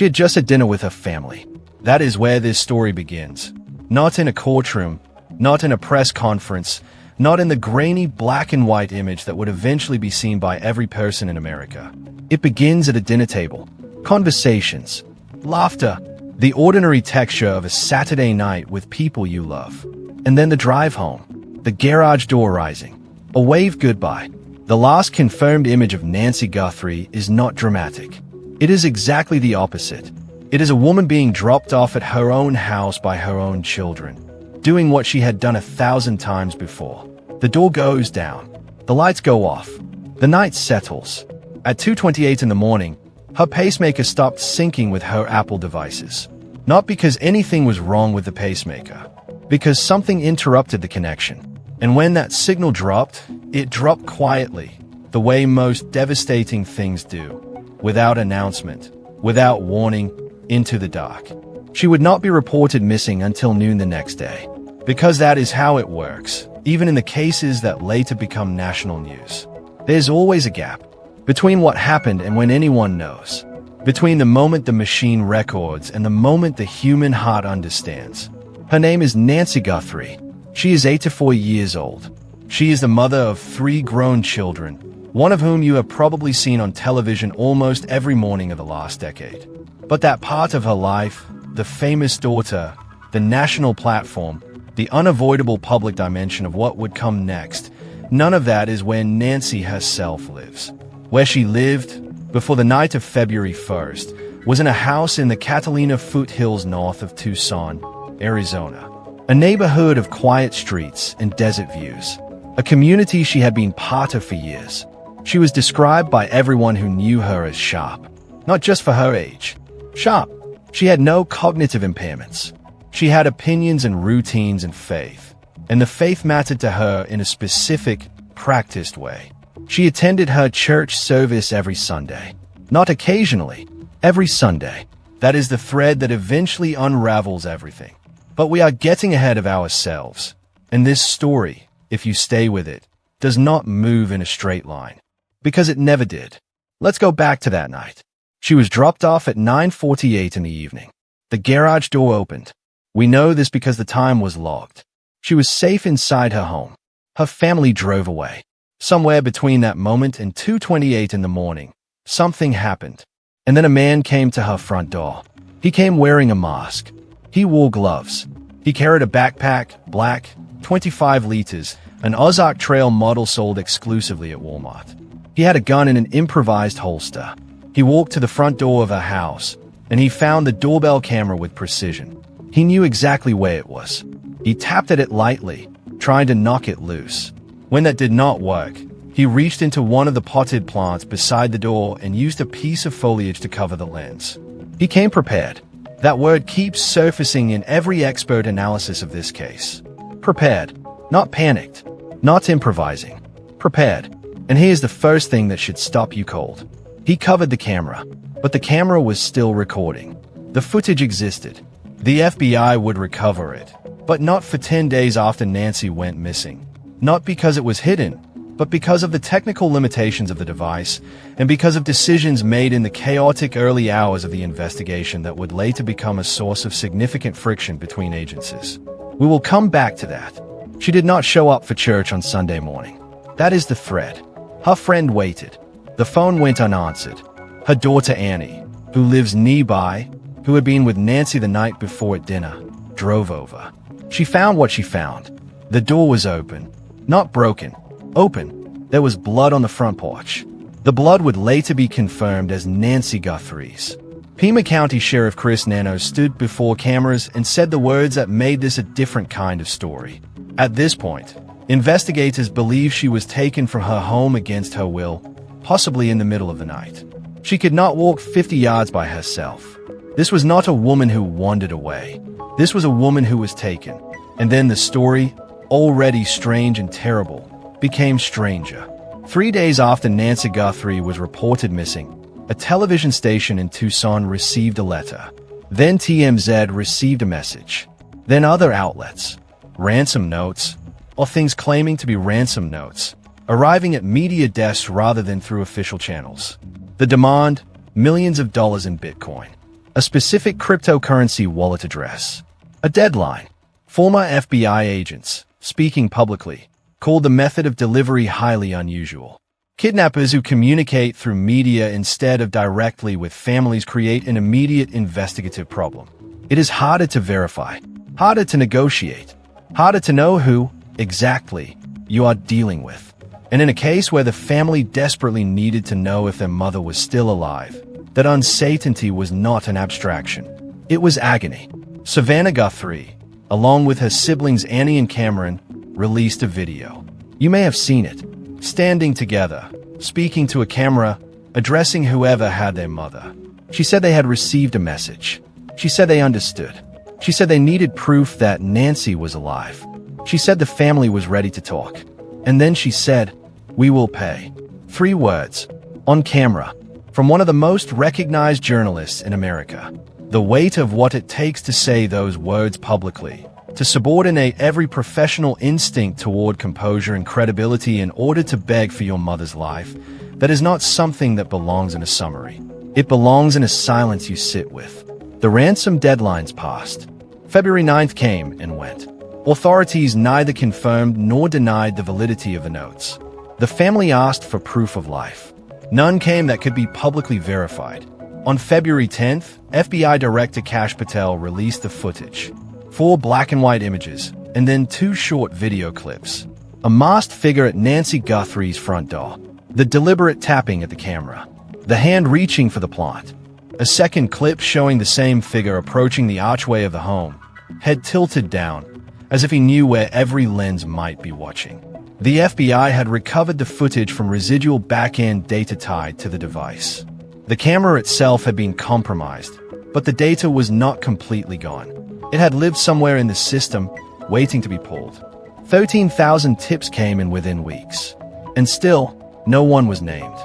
She had just had dinner with her family. That is where this story begins. Not in a courtroom, not in a press conference, not in the grainy black and white image that would eventually be seen by every person in America. It begins at a dinner table. Conversations, laughter, the ordinary texture of a Saturday night with people you love. And then the drive home, the garage door rising, a wave goodbye. The last confirmed image of Nancy Guthrie is not dramatic. It is exactly the opposite. It is a woman being dropped off at her own house by her own children, doing what she had done 1,000 times before. The door goes down. The lights go off. The night settles. At 2:28 in the morning, her pacemaker stopped syncing with her Apple devices. Not because anything was wrong with the pacemaker, because something interrupted the connection. And when that signal dropped, it dropped quietly, the way most devastating things do, without announcement, without warning, into the dark. She would not be reported missing until noon the next day, because that is how it works, even in the cases that later become national news. There's always a gap between what happened and when anyone knows, between the moment the machine records and the moment the human heart understands. Her name is Nancy Guthrie. She is 84 years old. She is the mother of 3 grown children, one of whom you have probably seen on television almost every morning of the last decade. But that part of her life, the famous daughter, the national platform, the unavoidable public dimension of what would come next, none of that is where Nancy herself lives. Where she lived, before the night of February 1st, was in a house in the Catalina foothills north of Tucson, Arizona. A neighborhood of quiet streets and desert views. A community she had been part of for years. She was described by everyone who knew her as sharp. Not just for her age. Sharp. She had no cognitive impairments. She had opinions and routines and faith. And the faith mattered to her in a specific, practiced way. She attended her church service every Sunday. Not occasionally. Every Sunday. That is the thread that eventually unravels everything. But we are getting ahead of ourselves. And this story, if you stay with it, does not move in a straight line. Because it never did. Let's go back to that night. She was dropped off at 9:48 in the evening. The garage door opened. We know this because the time was logged. She was safe inside her home. Her family drove away. Somewhere between that moment and 2:28 in the morning, something happened. And then a man came to her front door. He came wearing a mask. He wore gloves. He carried a backpack, black, 25 liters, an Ozark Trail model sold exclusively at Walmart. He had a gun in an improvised holster. He walked to the front door of her house, and he found the doorbell camera with precision. He knew exactly where it was. He tapped at it lightly, trying to knock it loose. When that did not work, he reached into one of the potted plants beside the door and used a piece of foliage to cover the lens. He came prepared. That word keeps surfacing in every expert analysis of this case. Prepared. Not panicked. Not improvising. Prepared. And here's the first thing that should stop you cold. He covered the camera, but the camera was still recording. The footage existed. The FBI would recover it, but not for 10 days after Nancy went missing. Not because it was hidden, but because of the technical limitations of the device, and because of decisions made in the chaotic early hours of the investigation that would later become a source of significant friction between agencies. We will come back to that. She did not show up for church on Sunday morning. That is the thread. Her friend waited. The phone went unanswered. Her daughter Annie, who lives nearby, who had been with Nancy the night before at dinner, drove over. She found what she found. The door was open. Not broken. Open. There was blood on the front porch. The blood would later be confirmed as Nancy Guthrie's. Pima County Sheriff Chris Nano stood before cameras and said the words that made this a different kind of story. At this point, investigators believe she was taken from her home against her will, possibly in the middle of the night. She could not walk 50 yards by herself. This was not a woman who wandered away. This was a woman who was taken. And then the story, already strange and terrible, became stranger. 3 days after Nancy Guthrie was reported missing, a television station in Tucson received a letter. Then TMZ received a message. Then other outlets. Ransom notes, or things claiming to be ransom notes, arriving at media desks rather than through official channels. The demand, millions of dollars in Bitcoin. a specific cryptocurrency wallet address, a deadline. Former FBI agents, speaking publicly, called the method of delivery highly unusual. Kidnappers who communicate through media instead of directly with families create an immediate investigative problem. It is harder to verify, harder to negotiate, harder to know who, exactly, you are dealing with. And in a case where the family desperately needed to know if their mother was still alive, that uncertainty was not an abstraction. It was agony. Savannah Guthrie, along with her siblings Annie and Cameron, released a video. You may have seen it. Standing together, speaking to a camera, addressing whoever had their mother. She said they had received a message. She said they understood. She said they needed proof that Nancy was alive. She said the family was ready to talk. And then she said, "We will pay." 3 words. On camera. From one of the most recognized journalists in America. The weight of what it takes to say those words publicly. To subordinate every professional instinct toward composure and credibility in order to beg for your mother's life, that is not something that belongs in a summary. It belongs in a silence you sit with. The ransom deadlines passed. February 9th came and went. Authorities neither confirmed nor denied the validity of the notes. The family asked for proof of life. None came that could be publicly verified. On February 10th, FBI Director Kash Patel released the footage. 4 black and white images, and then 2 short video clips. A masked figure at Nancy Guthrie's front door. The deliberate tapping at the camera. The hand reaching for the plant. A second clip showing the same figure approaching the archway of the home, head tilted down, as if he knew where every lens might be watching. The FBI had recovered the footage from residual back-end data tied to the device. The camera itself had been compromised, but the data was not completely gone. It had lived somewhere in the system, waiting to be pulled. 13,000 tips came in within weeks. And still, no one was named.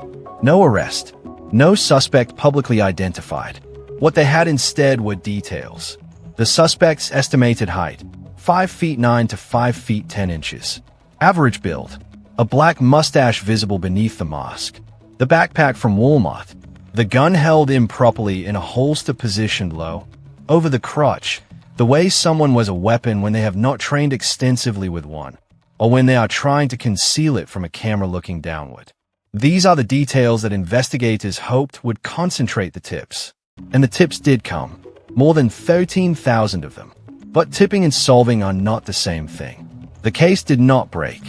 No arrest. No suspect publicly identified. What they had instead were details. The suspect's estimated height, 5 feet 9 to 5 feet 10 inches. Average build, a black mustache visible beneath the mask. The backpack from Walmart. The gun held improperly in a holster positioned low, over the crotch, the way someone was a weapon when they have not trained extensively with one, or when they are trying to conceal it from a camera looking downward. These are the details that investigators hoped would concentrate the tips. And the tips did come. More than 13,000 of them. But tipping and solving are not the same thing. The case did not break.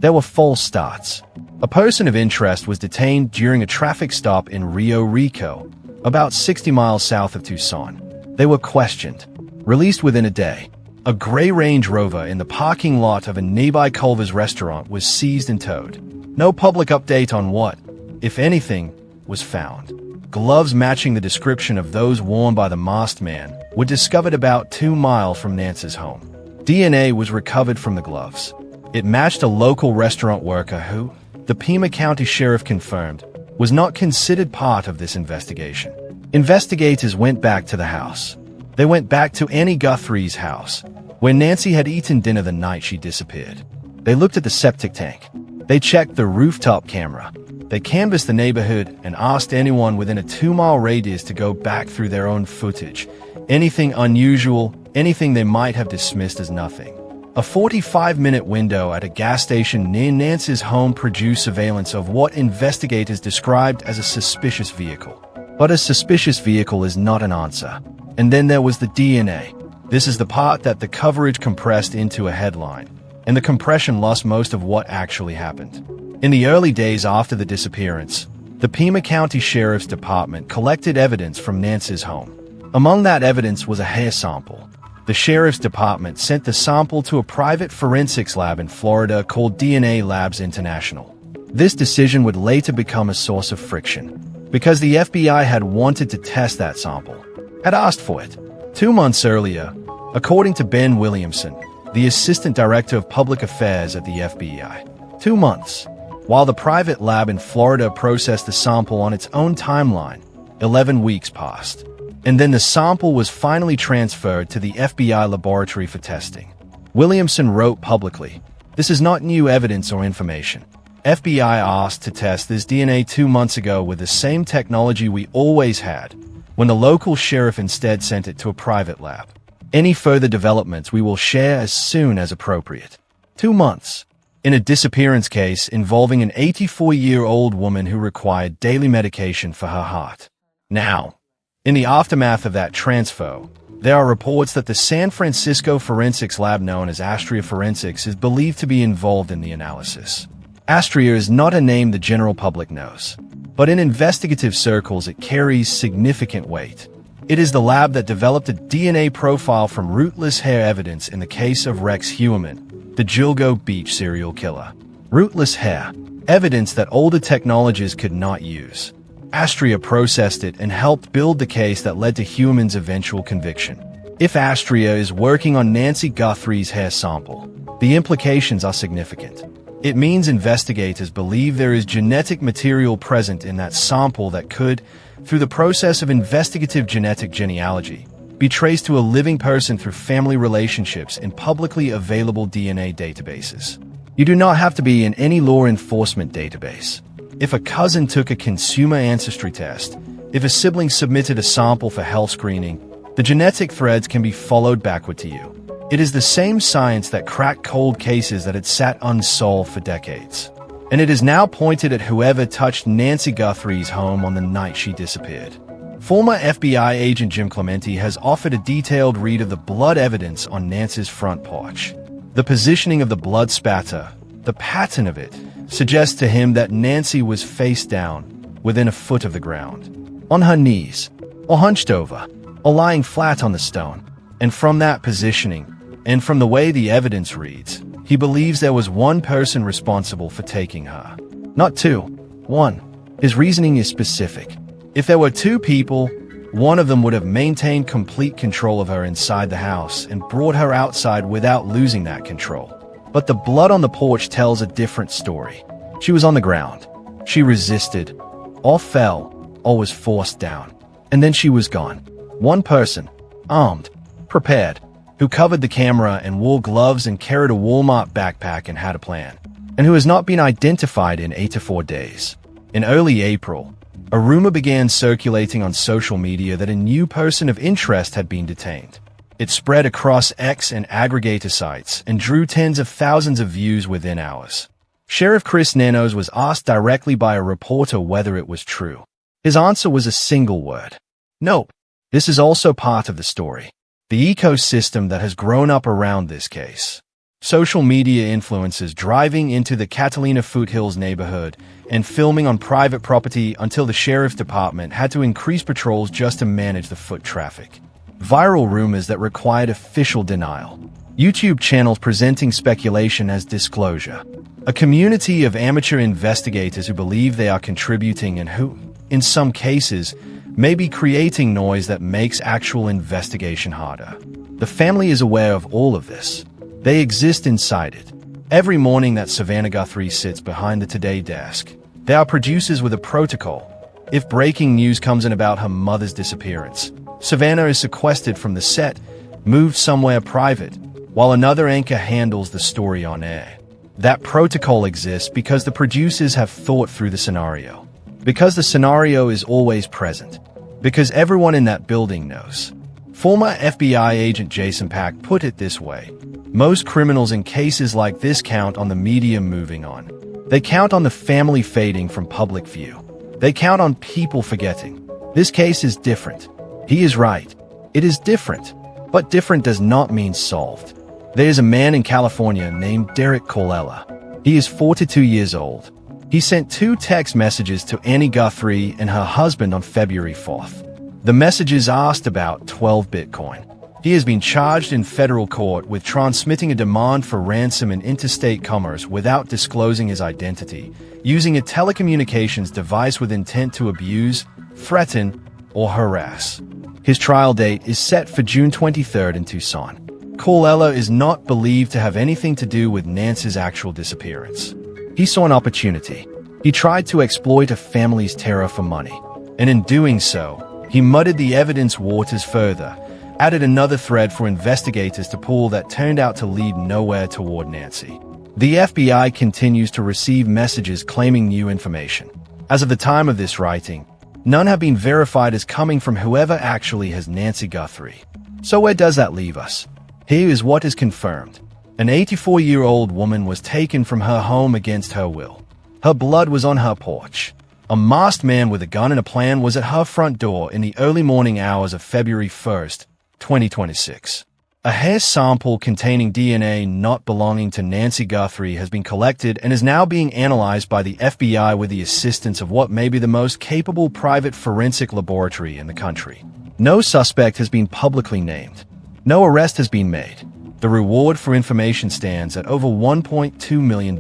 There were false starts. A person of interest was detained during a traffic stop in Rio Rico, about 60 miles south of Tucson. They were questioned. Released within a day. A gray Range Rover in the parking lot of a nearby Culver's restaurant was seized and towed. No public update on what, if anything, was found. Gloves matching the description of those worn by the masked man were discovered about 2 miles from Nance's home. DNA was recovered from the gloves. It matched a local restaurant worker who, the Pima County Sheriff confirmed, was not considered part of this investigation. Investigators went back to the house. They went back to Annie Guthrie's house, where Nancy had eaten dinner the night she disappeared. They looked at the septic tank. They checked the rooftop camera. They canvassed the neighborhood and asked anyone within a 2-mile radius to go back through their own footage. Anything unusual, anything they might have dismissed as nothing. A 45-minute window at a gas station near Nance's home produced surveillance of what investigators described as a suspicious vehicle. But a suspicious vehicle is not an answer. And then there was the DNA. This is the part that the coverage compressed into a headline. And the compression lost most of what actually happened. In the early days after the disappearance, the Pima County Sheriff's Department collected evidence from Nance's home. Among that evidence was a hair sample. The Sheriff's Department sent the sample to a private forensics lab in Florida called DNA Labs International. This decision would later become a source of friction, because the FBI had wanted to test that sample, had asked for it. 2 months earlier, according to Ben Williamson, the Assistant Director of Public Affairs at the FBI. 2 months. While the private lab in Florida processed the sample on its own timeline, 11 weeks passed. And then the sample was finally transferred to the FBI laboratory for testing. Williamson wrote publicly, "This is not new evidence or information. FBI asked to test this DNA 2 months ago with the same technology we always had, when the local sheriff instead sent it to a private lab. Any further developments we will share as soon as appropriate. 2 months. In a disappearance case involving an 84-year-old woman who required daily medication for her heart. Now, in the aftermath of that transfer, there are reports that the San Francisco forensics lab known as Astrea Forensics is believed to be involved in the analysis. Astrea is not a name the general public knows, but in investigative circles it carries significant weight. It is the lab that developed a DNA profile from rootless hair evidence in the case of Rex Heuermann, the Gilgo Beach serial killer. Rootless hair, evidence that older technologies could not use. Astrea processed it and helped build the case that led to Heuermann's eventual conviction. If Astrea is working on Nancy Guthrie's hair sample, the implications are significant. It means investigators believe there is genetic material present in that sample that could, through the process of investigative genetic genealogy, be traced to a living person through family relationships in publicly available DNA databases. You do not have to be in any law enforcement database. If a cousin took a consumer ancestry test, if a sibling submitted a sample for health screening, the genetic threads can be followed backward to you. It is the same science that cracked cold cases that had sat unsolved for decades. And it is now pointed at whoever touched Nancy Guthrie's home on the night she disappeared. Former FBI agent Jim Clemente has offered a detailed read of the blood evidence on Nancy's front porch. The positioning of the blood spatter, the pattern of it, suggests to him that Nancy was face down, within a foot of the ground, on her knees, or hunched over, or lying flat on the stone. And from that positioning, and from the way the evidence reads, he believes there was one person responsible for taking her. Not two. One. His reasoning is specific. If there were 2 people, one of them would have maintained complete control of her inside the house and brought her outside without losing that control. But the blood on the porch tells a different story. She was on the ground. She resisted, or fell, or was forced down. And then she was gone. One person, armed, prepared, who covered the camera and wore gloves and carried a Walmart backpack and had a plan, and who has not been identified in 8 to 4 days. In early April, a rumor began circulating on social media that a new person of interest had been detained. It spread across X and aggregator sites and drew tens of thousands of views within hours. Sheriff Chris Nanos was asked directly by a reporter whether it was true. His answer was a single word. Nope. This is also part of the story. The ecosystem that has grown up around this case. Social media influencers driving into the Catalina Foothills neighborhood and filming on private property until the sheriff's department had to increase patrols just to manage the foot traffic. Viral rumors that required official denial. YouTube channels presenting speculation as disclosure. A community of amateur investigators who believe they are contributing and who, in some cases, may be creating noise that makes actual investigation harder. The family is aware of all of this. They exist inside it. Every morning that Savannah Guthrie sits behind the Today desk, there are producers with a protocol. If breaking news comes in about her mother's disappearance, Savannah is sequestered from the set, moved somewhere private, while another anchor handles the story on air. That protocol exists because the producers have thought through the scenario. Because the scenario is always present. Because everyone in that building knows. Former FBI agent Jason Pack put it this way. Most criminals in cases like this count on the media moving on. They count on the family fading from public view. They count on people forgetting. This case is different. He is right. It is different. But different does not mean solved. There is a man in California named Derrick Callella. He is 42 years old. He sent 2 text messages to Annie Guthrie and her husband on February 4th. The messages asked about 12 Bitcoin. He has been charged in federal court with transmitting a demand for ransom in interstate commerce without disclosing his identity, using a telecommunications device with intent to abuse, threaten, or harass. His trial date is set for June 23rd in Tucson. Callella is not believed to have anything to do with Nancy's actual disappearance. He saw an opportunity. He tried to exploit a family's terror for money. And in doing so, he muddied the evidence waters further, added another thread for investigators to pull that turned out to lead nowhere toward Nancy. The FBI continues to receive messages claiming new information. As of the time of this writing, None have been verified as coming from whoever actually has Nancy Guthrie. So where does that leave us? Here is what is confirmed. An 84-year-old woman was taken from her home against her will. Her blood was on her porch. A masked man with a gun and a plan was at her front door in the early morning hours of February 1st, 2026. A hair sample containing DNA not belonging to Nancy Guthrie has been collected and is now being analyzed by the FBI with the assistance of what may be the most capable private forensic laboratory in the country. No suspect has been publicly named. No arrest has been made. The reward for information stands at over $1.2 million.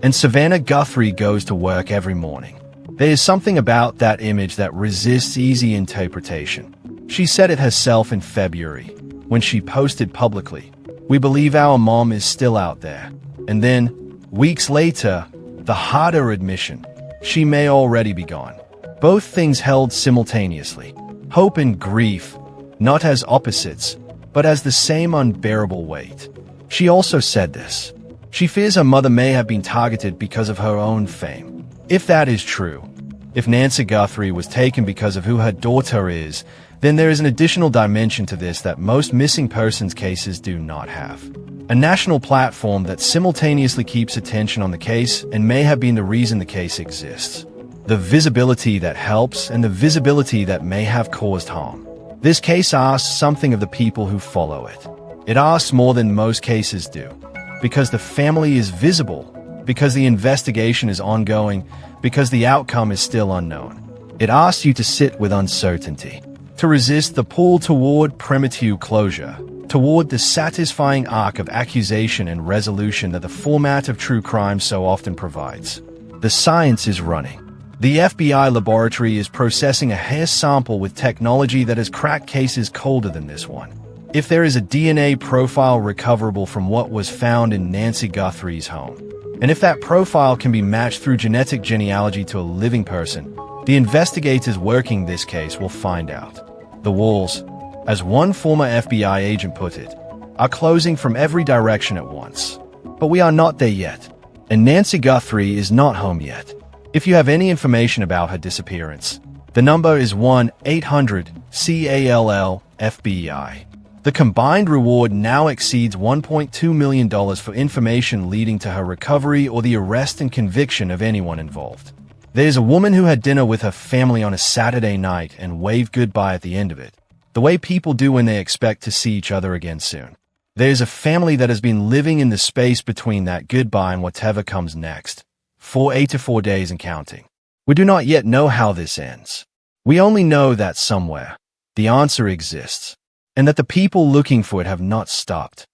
And Savannah Guthrie goes to work every morning. There is something about that image that resists easy interpretation. She said it herself in February, when she posted publicly, "We believe our mom is still out there." And then, weeks later, the harder admission, she may already be gone. Both things held simultaneously. Hope and grief, not as opposites, but as the same unbearable weight. She also said this. She fears her mother may have been targeted because of her own fame. If that is true, if Nancy Guthrie was taken because of who her daughter is, then there is an additional dimension to this that most missing persons cases do not have. A national platform that simultaneously keeps attention on the case and may have been the reason the case exists. The visibility that helps and the visibility that may have caused harm. This case asks something of the people who follow it. It asks more than most cases do. Because the family is visible, because the investigation is ongoing, because the outcome is still unknown. It asks you to sit with uncertainty. To resist the pull toward premature closure, toward the satisfying arc of accusation and resolution that the format of true crime so often provides. The science is running. The FBI laboratory is processing a hair sample with technology that has cracked cases colder than this one. If there is a DNA profile recoverable from what was found in Nancy Guthrie's home, and if that profile can be matched through genetic genealogy to a living person, the investigators working this case will find out. The walls, as one former FBI agent put it, are closing from every direction at once. But we are not there yet, and Nancy Guthrie is not home yet. If you have any information about her disappearance, the number is 1-800-CALL-FBI. The combined reward now exceeds $1.2 million for information leading to her recovery or the arrest and conviction of anyone involved. There's a woman who had dinner with her family on a Saturday night and waved goodbye at the end of it, the way people do when they expect to see each other again soon. There's a family that has been living in the space between that goodbye and whatever comes next, for 8 to 4 days and counting. We do not yet know how this ends. We only know that somewhere, the answer exists, and that the people looking for it have not stopped.